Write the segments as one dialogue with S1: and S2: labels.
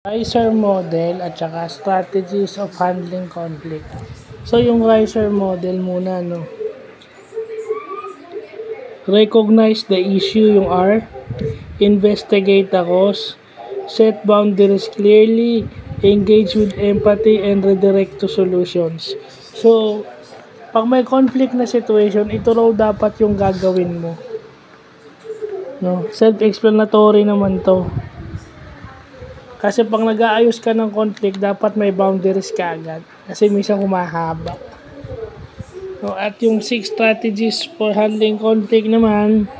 S1: Riser model at saka strategies of handling conflict. So yung Riser model muna, no. Recognize the issue, yung R. Investigate the cause. Set boundaries clearly. Engage with empathy and redirect to solutions. So, pag may conflict na situation, ito raw dapat yung gagawin mo. No, self-explanatory naman to. Kasi pag nag-aayos ka ng conflict, dapat may boundaries ka agad. Kasi minsan humahaba. No, at yung 6 strategies for handling conflict naman,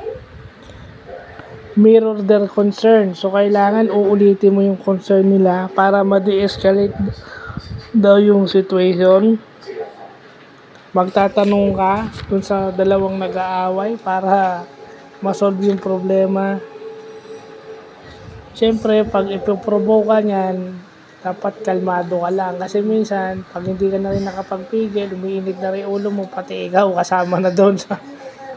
S1: mirror their concern. So, kailangan uulitin mo yung concern nila para ma-de-escalate daw yung situation. Magtatanong ka dun sa dalawang nag-aaway para ma-solve yung problema. Siyempre, pag ipoprovoke ka niyan, dapat kalmado ka lang. Kasi minsan, pag hindi ka na rin nakapagpigil, umiinit na rin ulo mo, pati ikaw, kasama na doon sa...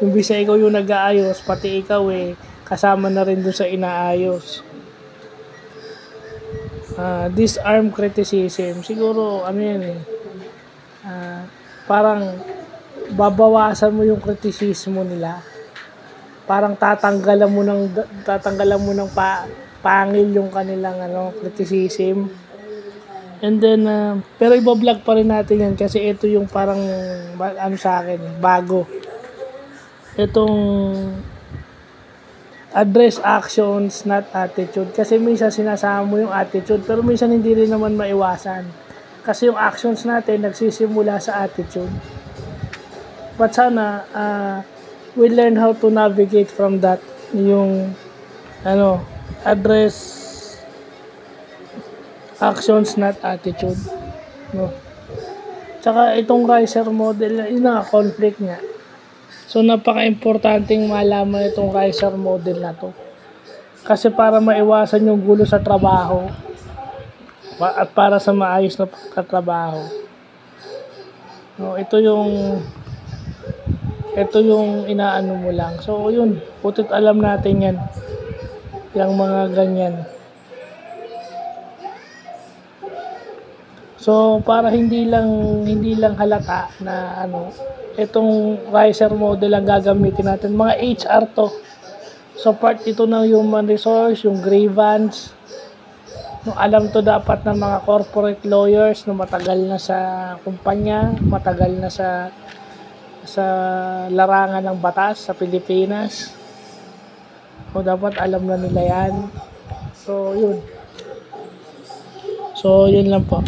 S1: Imbis na ikaw yung nag-aayos, pati ikaw kasama na rin doon sa inaayos. Disarm criticism. Siguro, parang babawasan mo yung kritisismo nila. Parang tatanggalan mo ng pangil yung kanilang criticism. And then pero iba-vlog pa rin natin yan kasi ito yung parang sa akin bago. Itong address actions not attitude, kasi minsan sinasama mo yung attitude pero minsan hindi rin naman maiwasan. Kasi yung actions natin nagsisimula sa attitude. But sana we learn how to navigate from that, yung address actions not attitude, no. Tsaka itong Riser model, yun na conflict niya. So napaka-importanting malaman itong Riser model na to. Kasi para maiwasan yung gulo sa trabaho at para sa maayos na pagtatrabaho. No, ito yung inaano mo lang. So yun, putit alam natin yan. Yung mga ganyan. So para hindi lang halata na itong Riser model ang gagamitin natin. Mga HR to. So part ito ng human resource, yung grievance. No, alam to dapat ng mga corporate lawyers na matagal na sa kumpanya, matagal na sa larangan ng batas sa Pilipinas. O dapat alam na nila yan. So yun lang po.